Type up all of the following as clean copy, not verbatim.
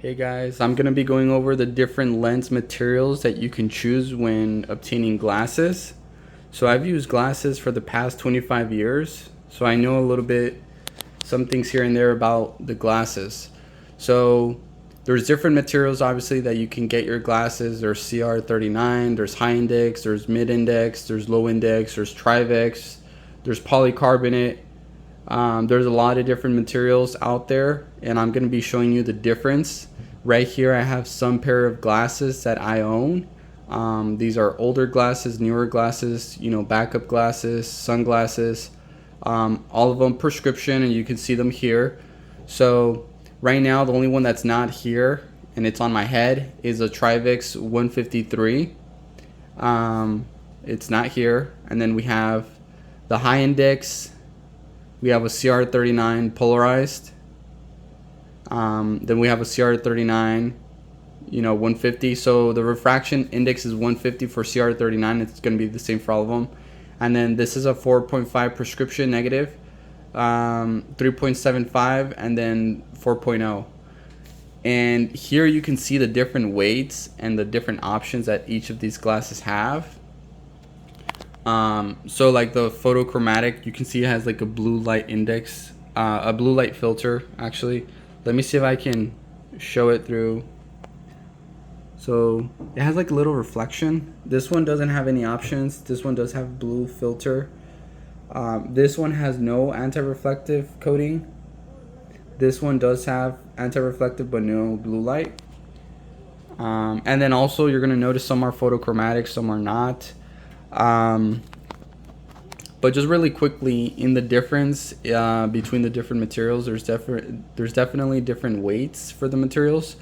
Hey guys, I'm going to be going over the different lens materials that you can choose when obtaining glasses. So I've used glasses for the past 25 years, so I know a little bit, some things here and there about the glasses. So there's different materials obviously that you can get your glasses. There's CR-39, there's high index, there's mid index, there's low index, there's Trivex, there's polycarbonate. There's a lot of different materials out there, and I'm going to be showing you the difference. Right here I have some pair of glasses that I own. These are older glasses, newer glasses, backup glasses, sunglasses, all of them prescription, and you can see them here. So right now the only one that's not here and it's on my head is a Trivex 153. It's not here. And then we have the high index. We have a CR-39 polarized. Then we have a CR-39, 150. So the refraction index is 150 for CR-39. It's going to be the same for all of them. And then this is a 4.5 prescription negative, 3.75, and then 4.0. And here you can see the different weights and the different options that each of these glasses have. So like the photochromatic, you can see it has like a blue light index, a blue light filter actually. Let me see if I can show it through. So it has like a little reflection. This one doesn't have any options. This one does have blue filter. This one has no anti-reflective coating. This one does have anti-reflective but no blue light. And then also you're gonna notice some are photochromatic, some are not. But just really quickly, in the difference between the different materials, there's definitely different weights for the materials.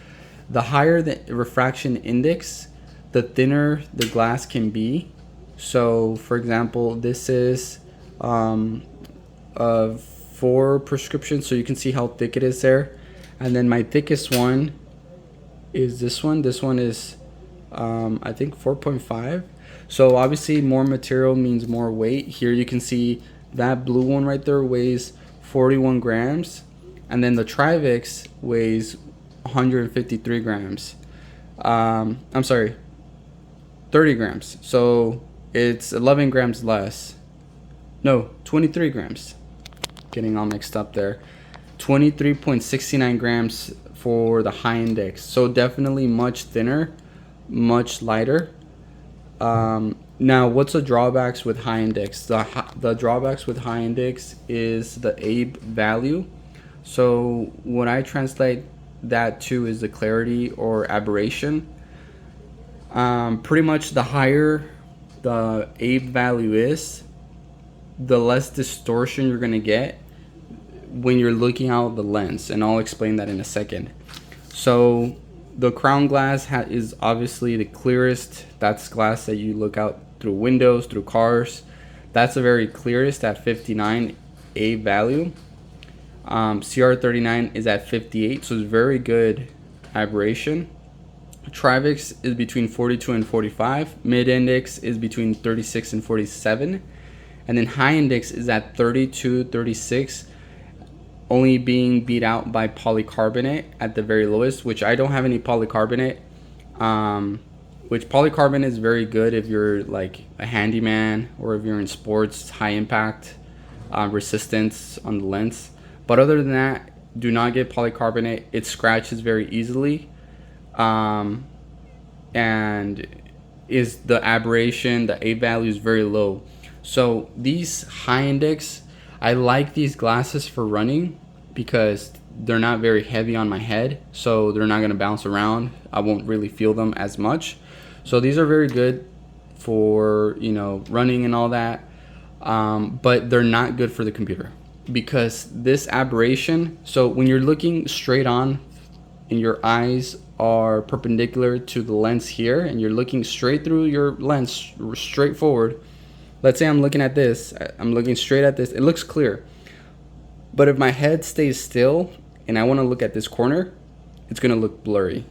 The higher the refraction index, the thinner the glass can be. So for example, this is 4 prescription, so you can see how thick it is there. And then my thickest one is this one. This one is I think 4.5. So obviously more material means more weight. Here you can see that blue one right there weighs 41 grams, and then the Trivex weighs 153 grams. I'm sorry, 30 grams. So it's 11 grams less. No, 23 grams. Getting all mixed up there. 23.69 grams for the high index. So definitely much thinner, much lighter. Now what's the drawbacks with high index? The drawbacks with high index is the ABE value. So what I translate that to is the clarity or aberration. Pretty much the higher the ABE value is, the less distortion you're gonna get when you're looking out the lens, and I'll explain that in a second. So the crown glass is obviously the clearest. That's glass that you look out through windows, through cars. That's the very clearest at 59 A value. CR-39 is at 58, so it's very good aberration. Trivex is between 42 and 45. Mid index is between 36 and 47. And then high index is at 32, 36. Only being beat out by polycarbonate at the very lowest, which I don't have any polycarbonate. Which polycarbonate is very good if you're like a handyman or if you're in sports, high impact resistance on the lens. But other than that, do not get polycarbonate. It scratches very easily, and is the aberration, the A value is very low. So these high index, I like these glasses for running because they're not very heavy on my head, so they're not going to bounce around. I won't really feel them as much. So these are very good for running and all that, but they're not good for the computer because this aberration. So when you're looking straight on and your eyes are perpendicular to the lens here and you're looking straight through your lens, straight forward. Let's say I'm looking at this, I'm looking straight at this, it looks clear. But if my head stays still and I want to look at this corner, it's going to look blurry.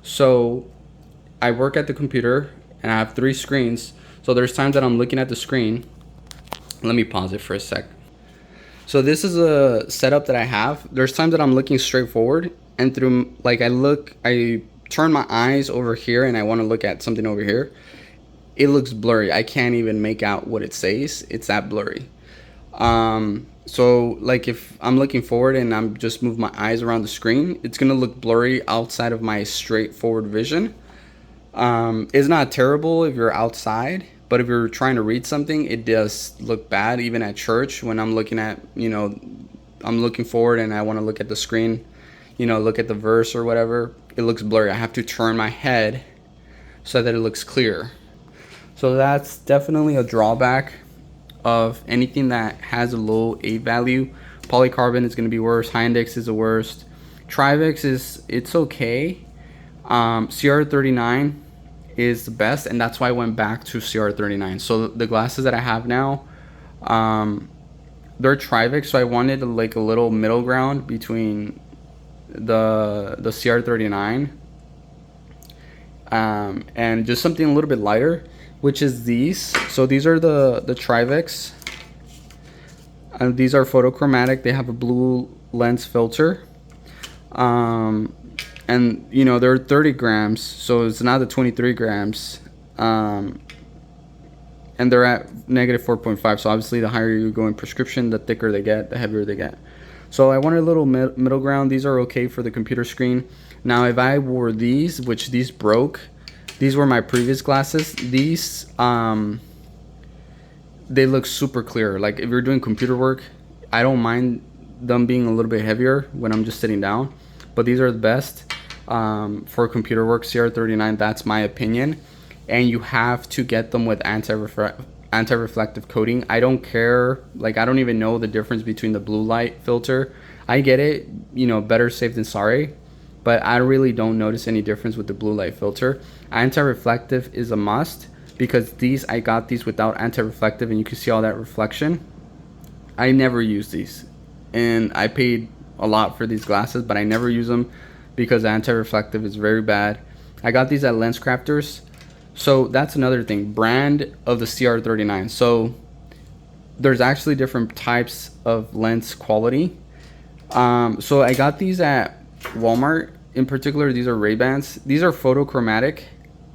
So I work at the computer and I have 3 screens. So there's times that I'm looking at the screen. Let me pause it for a sec. So this is a setup that I have. There's times that I'm looking straight forward, and through like I turn my eyes over here and I want to look at something over here. It looks blurry. I can't even make out what it says. It's that blurry. So like if I'm looking forward and I'm just move my eyes around the screen, it's gonna look blurry outside of my straightforward vision. It's not terrible if you're outside, but if you're trying to read something, it does look bad. Even at church, when I'm looking at, I'm looking forward and I want to look at the screen, look at the verse or whatever, it looks blurry. I have to turn my head so that it looks clear. So that's definitely a drawback of anything that has a low A value. Polycarbonate is going to be worse. High index is the worst. Trivex it's okay. CR-39 is the best, and that's why I went back to CR-39. So the glasses that I have now, they're Trivex. So I wanted like a little middle ground between the CR-39 and just something a little bit lighter, which is these. So these are the Trivex. These are photochromatic. They have a blue lens filter. And they're 30 grams, so it's not the 23 grams. And they're at negative 4.5. So obviously the higher you go in prescription, the thicker they get, the heavier they get. So I wanted a little middle ground. These are okay for the computer screen. Now if I wore these, which these broke, these were my previous glasses. These, they look super clear. Like if you're doing computer work, I don't mind them being a little bit heavier when I'm just sitting down. But these are the best for computer work. CR-39, that's my opinion. And you have to get them with anti-reflective coating. I don't care. Like I don't even know the difference between the blue light filter. I get it. Better safe than sorry. But I really don't notice any difference with the blue light filter. Anti-reflective is a must, because I got these without anti-reflective, and you can see all that reflection. I never use these, and I paid a lot for these glasses, but I never use them because anti-reflective is very bad. I got these at Lens Crafters. So that's another thing, brand of the CR-39. So there's actually different types of lens quality. So I got these at Walmart. In particular, these are Ray-Bans. These are photochromatic.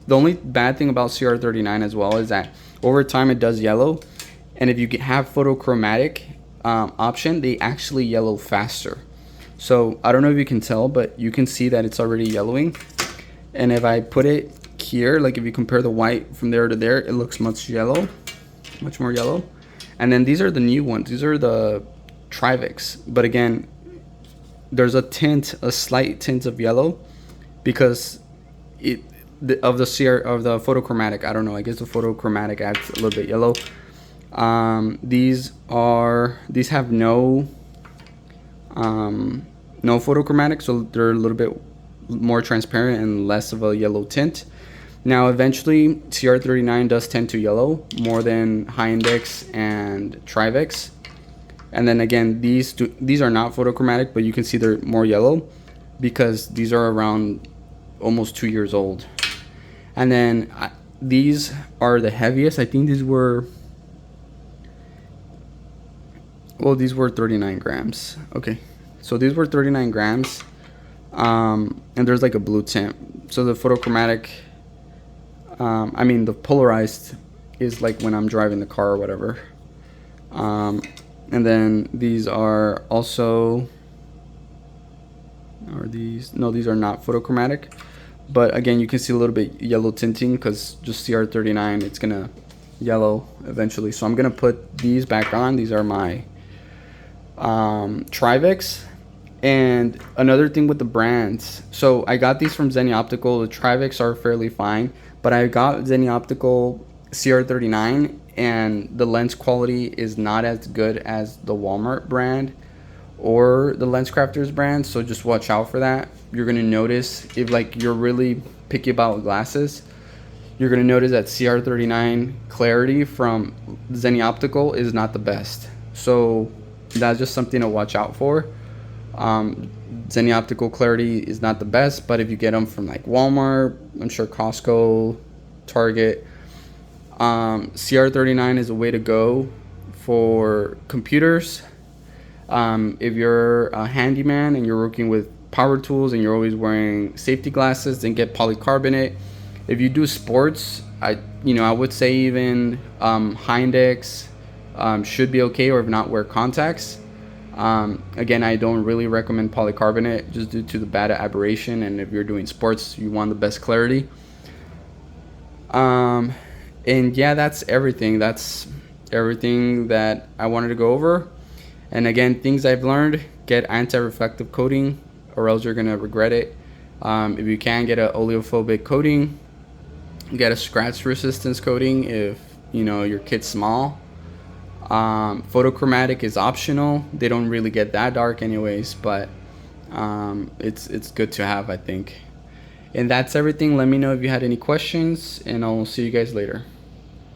The only bad thing about CR-39 as well is that over time it does yellow, and if you have photochromatic option, they actually yellow faster. So I don't know if you can tell, but you can see that it's already yellowing. And if I put it here, like if you compare the white from there to there, it looks much more yellow. And then these are the new ones. These are the Trivex. But again, there's a slight tint of yellow because of the photochromatic. I don't know. I guess the photochromatic adds a little bit yellow. These have no photochromatic, so they're a little bit more transparent and less of a yellow tint. Now eventually CR-39 does tend to yellow more than high index and Trivex. And then again, these are not photochromatic, but you can see they're more yellow because these are around almost 2 years old. And then these are the heaviest. I think these were 39 grams. Okay, so these were 39 grams. And there's like a blue tint. So the photochromatic, the polarized is like when I'm driving the car or whatever. And then these are also, these are not photochromatic. But again, you can see a little bit yellow tinting because just CR-39, it's gonna yellow eventually. So I'm gonna put these back on. These are my Trivex. And another thing with the brands, so I got these from Zenny Optical. The Trivex are fairly fine, but I got Zenny Optical CR-39, and the lens quality is not as good as the Walmart brand or the Lens Crafters brand. So just watch out for that. You're gonna notice, if like you're really picky about glasses, you're gonna notice that CR-39 clarity from Zenny Optical is not the best. So that's just something to watch out for. Zenny Optical clarity is not the best, but if you get them from like Walmart, I'm sure Costco, Target, CR-39 is a way to go for computers. If you're a handyman and you're working with power tools and you're always wearing safety glasses, then get polycarbonate. If you do sports, I would say even Hindex should be okay, or if not, wear contacts. Again, I don't really recommend polycarbonate just due to the bad aberration, and if you're doing sports, you want the best clarity. And yeah, that's everything. That's everything that I wanted to go over. And again, things I've learned: get anti-reflective coating, or else you're gonna regret it. If you can, get an oleophobic coating. Get a scratch resistance coating if your kid's small. Photochromatic is optional. They don't really get that dark anyways, but it's good to have, I think. And that's everything. Let me know if you had any questions, and I'll see you guys later.